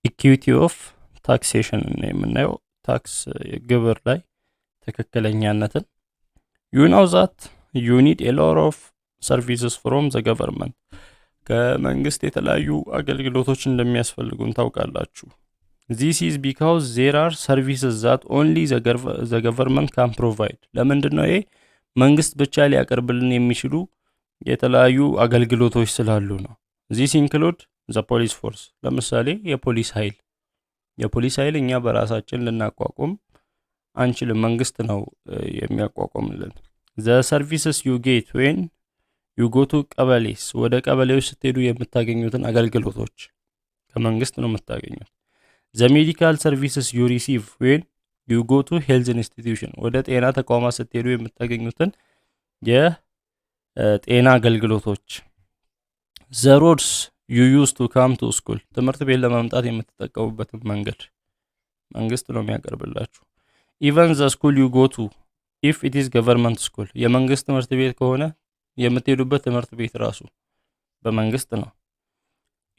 ኢኩዊቲ ኦፍ ታክሴሽን ነው የምናየው። ታክስ ግብር ላይ ትክክለኛነትን you know that you need a lot of services from the government ከመንግስት የተለያዩ አገልግሎቶች እንደሚያስፈልጉን ታውቃላችሁ። This is because there are services that only the government can provide ለምንድነው ይሄ መንግስት ብቻ ሊያቀርብልን የሚችሉ የተለያዩ አገልግሎቶች ስላሉ ነው። This include the police force ለምሳሌ የፖሊስ ኃይል እኛ በራሳችን ልናቋቁም አንችልም፣ መንግስት ነው የሚያቋቁምልን። The services you get when you go to ቀበሌስ ወደ ቀበሌዎች ስትሄዱ የምታገኙትን አገልግሎቶች ከመንግስት ነው የምታገኙት። The medical services you receive when you go to health institution ወደ ጤና ተቋማት ስትሄዱ የምታገኙትን የጤና አገልግሎቶች። The roads you use to come to school ትምህርት ቤት ለመምጣት የምትጠቀሙበትን መንግስት ነው የሚያቀርብላችሁ። Even the school you go to if it is government school የመንግስት ትምህርት ቤት ከሆነ የምትሄዱበት ትምህርት ቤት ራሱ በመንግስት ነው።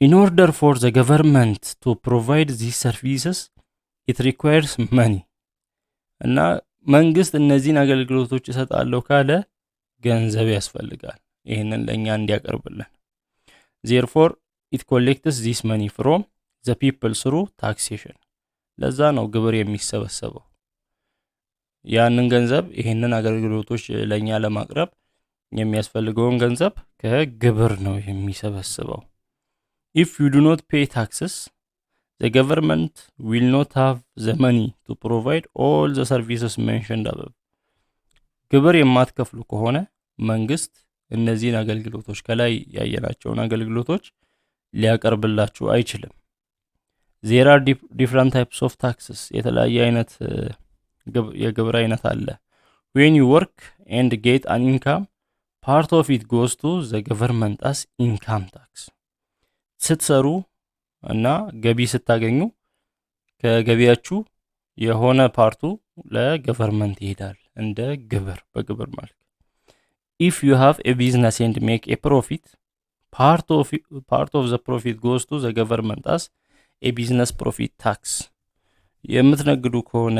In order for the government to provide these services it requires money እና መንግስት እነዚህን አገልግሎቶች ይሰጣለሁ ካለ ገንዘብ ያስፈልጋል ይሄንን ለኛ እንዲያቀርብልን። Therefore it collects this money from the people through taxation ለዛ ነው ግብር የሚሰበሰበው። ያንን ገንዘብ ይሄንን አገልግሎቶች ለኛ ለማቅረብ የሚያስፈልገውን ገንዘብ ከግብር ነው የሚሰበስበው። If you do not pay taxes the government will not have the money to provide all the services mentioned above ግብር የማትከፍሉ ከሆነ መንግስት እነዚህን አገልግሎቶች ከላይ ያየናቸውን አገልግሎቶች ሊያቀርብላችሁ አይችልም። There are different types of taxes የተለያየ አይነት የግብር አይነት አለ። When you work and get an income part of it goes to the government as income tax ስትሰሩ እና ገቢ ስታገኙ ከገቢያችሁ የሆነ ፓርቱ ለገቨርንመንት ይሄዳል እንደ ግብር በግብር ማለት። If you have a business and make a profit part of the profit goes to the government as a business profit tax የምትነግዱ ከሆነ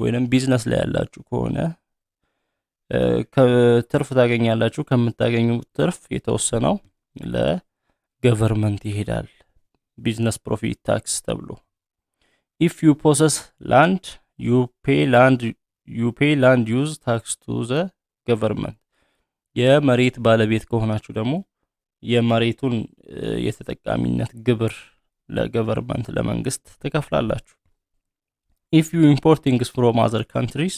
ወይንም ቢዝነስ ላይ ያላችሁ ከሆነ ከትርፍ ታገኛላችሁ ከምታገኙት ትርፍ የተወሰነው ለገቨርንመንት ይሄዳል ቢዝነስ ፕሮፊት ታክስ ተብሎ። If you possess land you pay land use tax to the government የመሬት ባለቤት ከሆናችሁ ደግሞ የመሬቱን የተጠቃሚነት ግብር ለገቨርንመንት ለመንግስት ትከፍላላችሁ። If you import things from other countries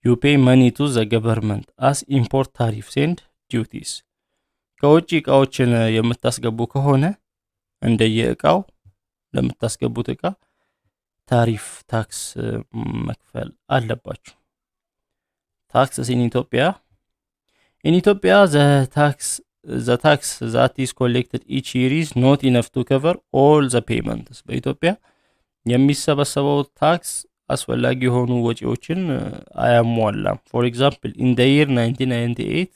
you pay money to the government as import tariffs and duties ከውጭ እቃዎችን የምታስገቡ ከሆነ እንደየእቃው ለምታስገቡት እቃ ታሪፍ ታክስ መክፈል አለባችሁ። Taxes in Ethiopia the tax that is collected each year is not enough to cover all the payments በኢትዮጵያ የሚሰበሰበው ታክስ አስፈላጊ የሆኑ ወጪዎችን አያሟላም። For example in the year 1998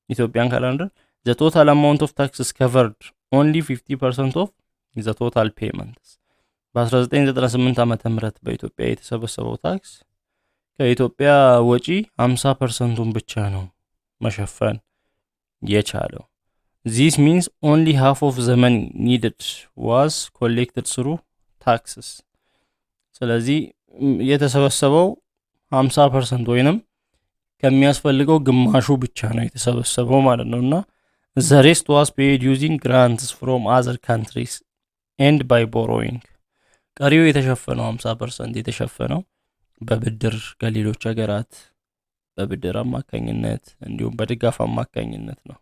Ethiopian calendar the total amount of taxes covered only 50% of the total payments በ1998 ዓመተ ምህረት በኢትዮጵያ የተሰበሰበው ታክስ ከኢትዮጵያ ወጪ 50%ን ብቻ ነው መሸፈን የቻለው። This means only half of the money needed was collected through taxes ስለዚህ የተሰበሰበው 50% ወይንም ከሚያስፈልገው ግማሹ ብቻ ነው የተሰበሰበው ማለት ነውና the rest was paid using grants from other countries and by borrowing ቀሪው የተሸፈነው 50% የተሸፈነው በብድር ከሌሎች ሀገራት በብድር አማካኝነት እንዲሁም በድጋፍ አማካኝነት ነው።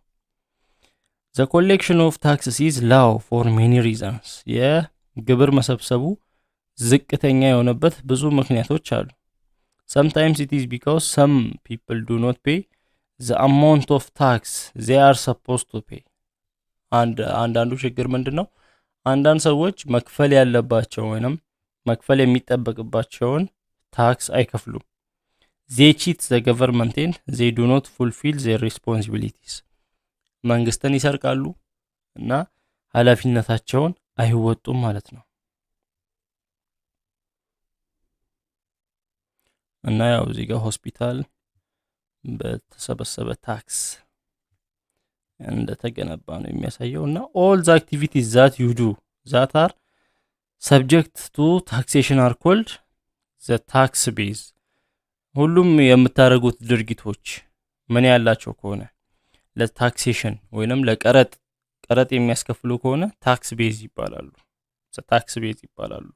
The collection of taxes is low for many reasons የግብር መሰብሰቡ ዝቅተኛ የሆነበት ብዙ ምክንያቶች አሉ። Sometimes it is because some people do not pay the amount of tax they are supposed to pay አንዳንዱ ችግር ምንድነው? አንዳንድ ሰዎች መክፈል ያለባቸው ወይንም መክፈል የሚጠበቅባቸውን ታክስ አይከፍሉም። They cheat the government and they do not fulfill their responsibilities መንግስትን ይሰርቃሉ እና ኃላፊነታቸውን አይወጡም ማለት ነው። እና ያው እዚህ ጋር ሆስፒታል በተሰበሰበ ታክስ እንደተገነባ ነው የሚያሳየው እና all the activities that you do that are subject to taxation are called the tax base ሁሉም የምታደርጉት ድርጊቶች ምን ያላቸው ከሆነ ለታክሴሽን ወይንም ለቀረጥ የሚያስከፍሉ ከሆነ ታክስ ቤዝ ይባላሉ ታክስ ቤዝ ይባላሉ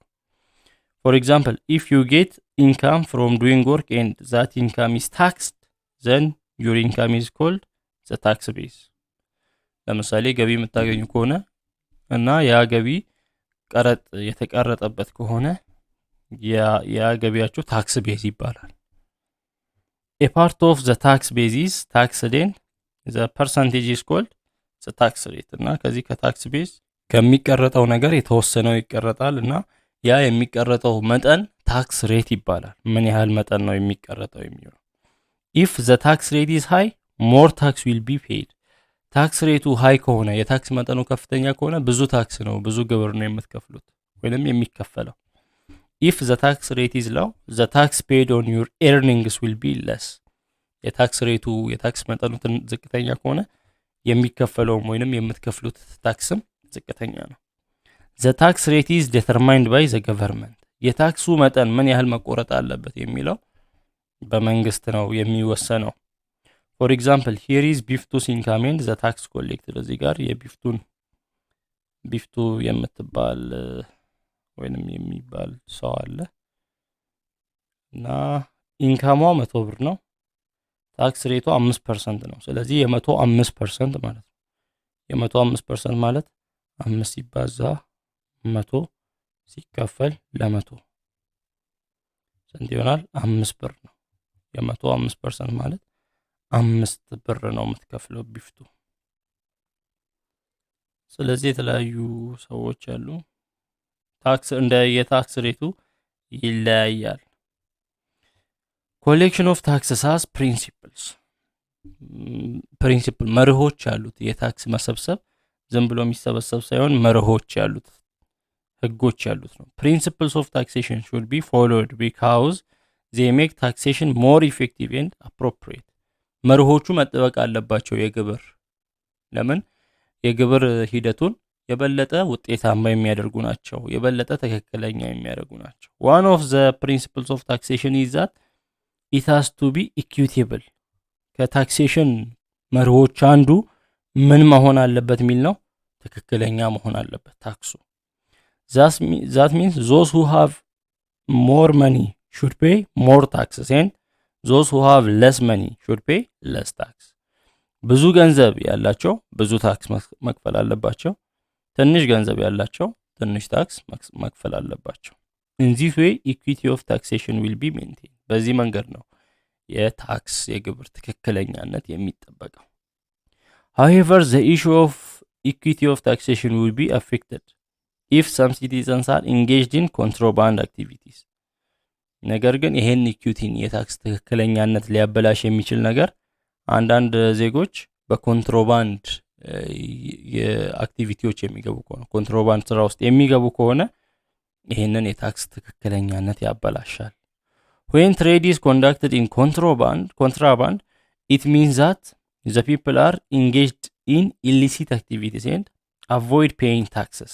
for example if you get income from doing work and that income is taxed then your income is called the tax base ለምሳሌ ገቢ የምታገኙ ከሆነ እና ያ ገቢ ቀረጥ የተቀረጠበት ከሆነ ያ ገቢያችሁ ታክስ ቤዝ ይባላል a part of the tax base is taxed and the percentage is called the tax rate እና ከዚህ ከታክስ ቤዝ ከሚቀረጠው ነገር የተወሰነው ይቀረጣል እና ያ የሚቀረጠው መጠን ታክስ ሬት ይባላል ምን ያህል መጠን ነው የሚቀረጠው የሚለው if the tax rate is high more tax will be paid ታክስ ሬቱ ሃይ ከሆነ የታክስ መጠኑ ከፍተኛ ከሆነ ብዙ ታክስ ነው ብዙ ግብር ነው የምትከፍሉት ወይንም የሚከፈለው if the tax rate is low the tax paid on your earnings will be less የታክስ ሬቱ የታክስ መጠኑ ዝቅተኛ ከሆነ የሚከፈለውም ወይንም የምትከፍሉት ታክስም ዝቅተኛ ነው the tax rate is determined by the government የታክሱ መጠን ምን ያህል መቆረጥ አለበት የሚለው በመንግስት ነው የሚወሰነው for example here is ቢፍቱስ income and the tax collected እዚህ ጋር ቢፍቱ የምትባል ወይንም የሚባል ሰው አለ እና ኢንካሟ 100 ብር ነው ታክስ ሬቱ 5% ነው ስለዚህ የ105% ማለት ነው የ105% ማለት 5 ሲባዛ 100 ሲከፈል ለ100 ስንት ይሆናል 5 ብር ነው የ105% ማለት 5 ብር ነው የምትከፍለው ቢፍቱ ስለዚህ የተለያዩ ሰዎች አሉ ታክስ እንደ የታክስ ሬቱ ይለያያል collection of taxes has principles መርሆች አሉት የታክስ መሰብሰብ ዝም ብሎ የሚሰበሰብ ሳይሆን መርሆች ያሉት ህጎች ያሉት ነው principles of taxation should be followed because they make taxation more effective and appropriate መርሆቹ መጠበቅ አለባቸው የግብር ለምን የግብር ሂደቱን የበለጠ ውጤታማ የሚያደርጉ ናቸው የበለጠ ተከክለኛ የሚያደርጉ ናቸው one of the principles of taxation is that it has to be equitable ከታክሴሽን መርሆች አንዱ ምን መሆን አለበት ሚል ነው ተከክለኛ መሆን አለበት ታክሱ that means those who have more money should pay more taxes and those who have less money should pay less tax ብዙ ገንዘብ ያላቸው ብዙ ታክስ መክፈል አለባቸው ትንሽ ገንዘብ ያላቸው ትንሽ ታክስ መክፈል አለባቸው in this way equity of taxation will be maintained በዚህ መንገድ ነው የታክስ የግብር ትክክለኛነት የሚጠበቀው however the issue of equity of taxation will be affected if some citizens are engaged in contraband activities ነገር ግን ይሄን ኢኩዊቲን የታክስ ትክክለኛነት ሊያበላሽ የሚችል ነገር አንዳንድ ዜጎች በኮንትሮባንድ የአክቲቪቲዎች የሚገቡ ከሆነ ኮንትሮባንድ ስራ ውስጥ የሚገቡ ከሆነ ይሄንን የታክስ ትክክለኛነት ያበላሻል when trade is conducted in contraband it means that the people are engaged in illicit activities and avoid paying taxes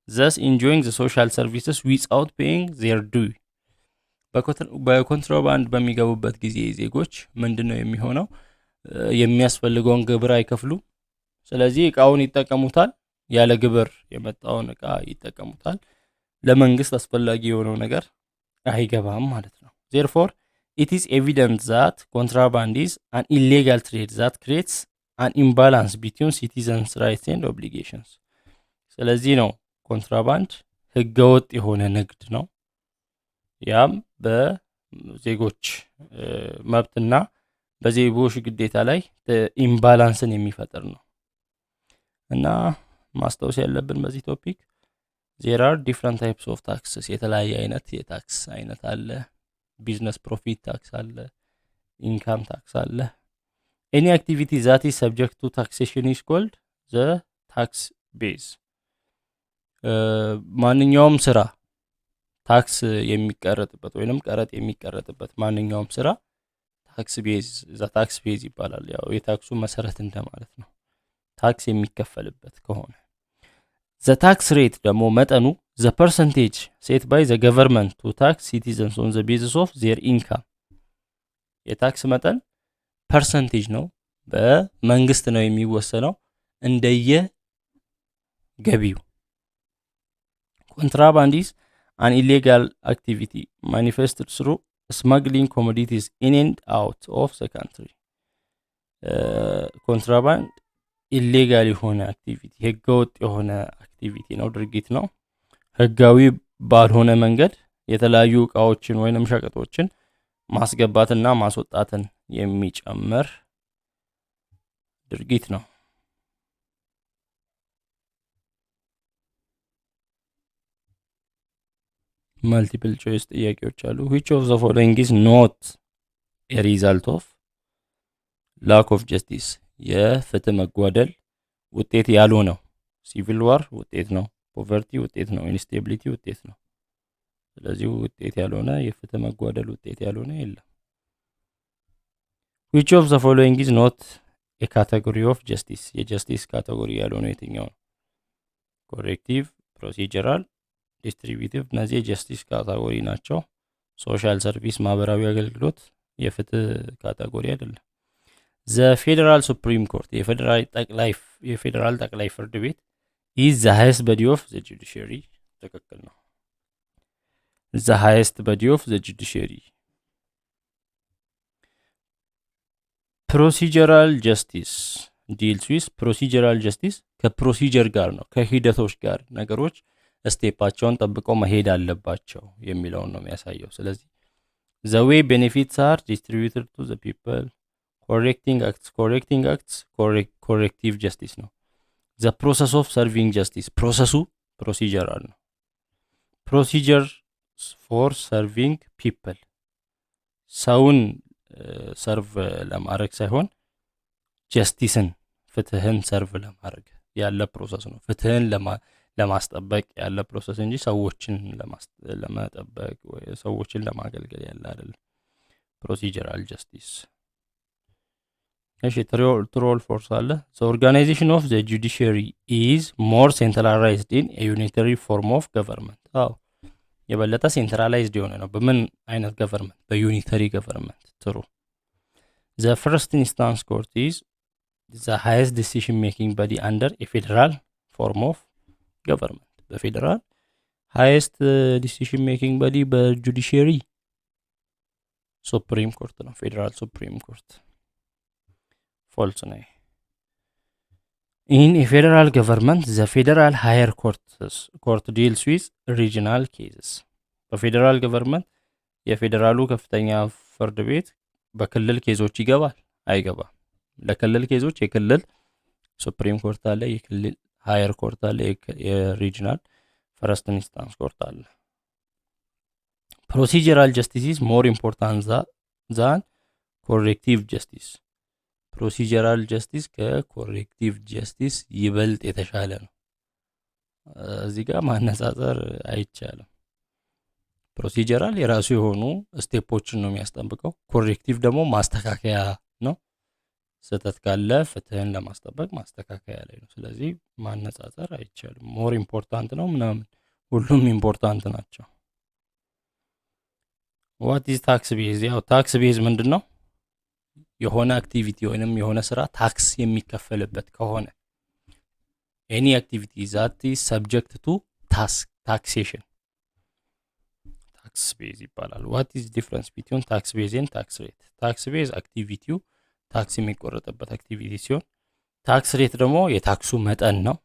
thus enjoying the social services without paying their due በኮንትሮባንድ በሚገቡበት ጊዜ ዜጎች ምንድነው የሚሆነው የሚያስፈልገውን ግብር አይከፍሉ ስለዚህ እቃውን ይጠቀሙታል ያለ ግብር የመጣውን እቃ ይጠቀሙታል ለመንግስት አስፈላጊ የሆነው ነገር አይገባም ማለት ነው therefore it is evident that contraband is an illegal trade that creates an imbalance between citizens rights and obligations ስለዚህ ነው ኮንትራባንድ ህገወጥ የሆነ ንግድ ነው ያም በዜጎች መብትና በዜጎች ግዴታ ላይ ኢምባላንስን የሚፈጥር ነው እና ማስተዋወስ ያለብን በዚህ ቶፒክ there are different types of taxes የተለያየ አይነት የታክስ አይነት አለ ቢዝነስ ፕሮፊት ታክስ አለ ኢንካም ታክስ አለ any activity that is subject to taxation is called the tax base ማንኛውም ስራ ታክስ የሚቀረጥበት ወይንም ቀረጥ የሚቀረጥበት ማንኛውም ስራ ታክስ ቤዝ ታክስ ቤዝ ይባላል። ያው የታክሱ መሰረት እንደማለት ነው። ታክስ የሚከፈልበት ከሆነ the tax rate ደግሞ መጠኑ the percentage set by the government to tax citizens on the basis of their income የታክስ መጠን ፐርሰንቴጅ ነው፣ በመንግስት ነው የሚወሰነው እንደየ ገቢው። contraband is an illegal activity manifested through smuggling commodities in and out of the country contraband ኢሌጋል የሆነ አክቲቪቲ ህገወጥ የሆነ አክቲቪቲ ነው፣ ድርጊት ነው። ህጋዊ ባልሆነ መንገድ የተለያዩ እቃዎችን ወይንም ሸቀጦችን ማስገባትና ማስወጣትን የሚጨምር ድርጊት ነው። መልቲፕል ቾይስ ጥያቄዎች አሉ። which of the following is not a result of lack of justice የፍትህ መጓደል ውጤት ያልሆነው? ሲቪል ዋር ውጤት ነው፣ ፖቨርቲ ውጤት ነው፣ ኢንስቴቢሊቲ ውጤት ነው። ስለዚህ ውጤት ያልሆነ የፍትህ መጓደል ውጤት ያልሆነ የለም። which of the following is not a category of justice የጀስቲስ ካቴጎሪ ያልሆነው የትኛው ነው? ኮሬክቲቭ፣ ፕሮሲጀራል፣ ዲስትሪቢዩቲቭ እነዚህ የጀስቲስ ካቴጎሪ ናቸው። ሶሻል ሰርቪስ ማህበራዊ አገልግሎት የፍትህ ካቴጎሪ አይደለም። the federal supreme court የፌደራል ጠቅላይ ፍርድ ቤት is the highest body of the judiciary ትክክል ነው። the highest body of the judiciary procedural justice deals with procedural justice ከፕሮሲጀር ጋር ነው፣ ከሂደቶች ጋር ነገሮች ስቴፓቸውን ጠብቀው መሄድ አለባቸው የሚለውን ነው የሚያሳየው። ስለዚህ the way benefits are distributed to the people correcting acts corrective justice ነው። the process of serving justice ፕሮሰሱ ፕሮሲጀራል ነው። procedures for serving people ሰውን ሰርቭ ለማድረግ ሳይሆን ጀስቲስን ፍትህን ሰርቭ ለማድረግ ያለ ፕሮሰስ ነው። ፍትህን ለማስጠበቅ ያለ ፕሮሰስ እንጂ ሰዎችን ለመጠበቅ ወይ ሰዎችን ለማገልገል ያለ አይደለም። ፕሮሲጀራል ጀስቲስ እሺ ትሮል ፎርስ አለ። the organization of the judiciary is more centralized in a unitary form of government አዎ የበለጠ ሴንትራላይዝድ የሆነ ነው። በምን አይነት ገቨርንመንት? በዩኒተሪ ገቨርንመንት። ትሩ the first instance court is the highest decision making body under a federal form of government በፌደራል highest decision making body በጁዲሽሪ ሱፕሪም ኮርት ነው። ፌደራል ሱፕሪም ኮርት false ነው። in a federal government the federal higher court deals with regional cases በፌደራል ገቨርንመንት የፌደራሉ ከፍተኛ ፍርድ ቤት በክልል ኬዞች ይገባል አይገባም? ለክልል ኬዞች የክልል ሱፕሪም ኮርት አለ፣ የክልል ሃየር ኮርት አለ፣ የሪጂናል ፈርስት ኢንስታንስ ኮርት አለ። ፕሮሲጀራል ጀስቲስ is more important than corrective justice ፕሮሲጀራል ጀስቲስ ከኮሬክቲቭ ጀስቲስ ይበልጥ የተሻለ ነው። እዚህ ጋር ማነጻጸር አይቻልም። ፕሮሲጀራል የራሱ የሆኑ ስቴፖችን ነው የሚያስጠብቀው። ኮሬክቲቭ ደግሞ ማስተካከያ ነው። ስህተት ካለ ፍትህን ለማስጠበቅ ማስተካከያ ላይ ነው። ስለዚህ ማነጻጸር አይቻልም። ሞር ኢምፖርታንት ነው ምናምን፣ ሁሉም ኢምፖርታንት ናቸው። ዋት ኢዝ ታክስ ቤዝ? ያው ታክስ ቤዝ ምንድን ነው? የሆነ አክቲቪቲ ወይንም የሆነ ስራ ታክስ የሚከፈልበት ከሆነ ኤኒ አክቲቪቲ ዛት ኢዝ ሰብጀክት ቱ ታክሴሽን ታክስ ቤዝ ይባላል። ዋት ኢዝ ዲፍረንስ ቢትዊን ታክስ ቤዝ ኤንድ ታክስ ሬት? ታክስ ቤዝ አክቲቪቲው ታክስ የሚቆረጥበት አክቲቪቲ ሲሆን ታክስ ሬት ደግሞ የታክሱ መጠን ነው።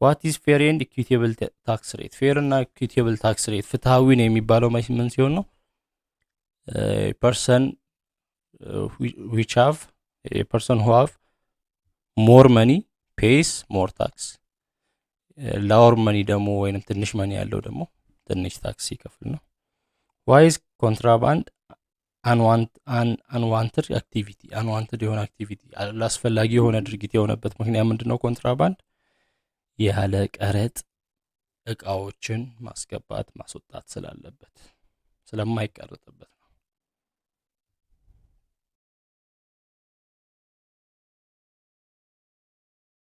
ዋት ኢዝ ፌር ኤንድ ኢኩዊቴብል ታክስ ሬት? ፌር እና ኢኩዊቴብል ታክስ ሬት ፍትሃዊ ነው የሚባለው ምን ሲሆን ነው? ፐርሰን which have a person who have more money pays more tax lower money ደግሞ ወይንም ትንሽ መኒ ያለው ደግሞ ትንሽ ታክስ ይከፍል ነው። why is contraband unwanted activity? unwanted የሆነ አክቲቪቲ አላስፈላጊ የሆነ ድርጊት የሆነበት ምክንያት ምንድነው? ኮንትራባንድ ያለ ቀረጥ እቃዎችን ማስገባት ማስወጣት ስላለበት ስለማይቀርጥበት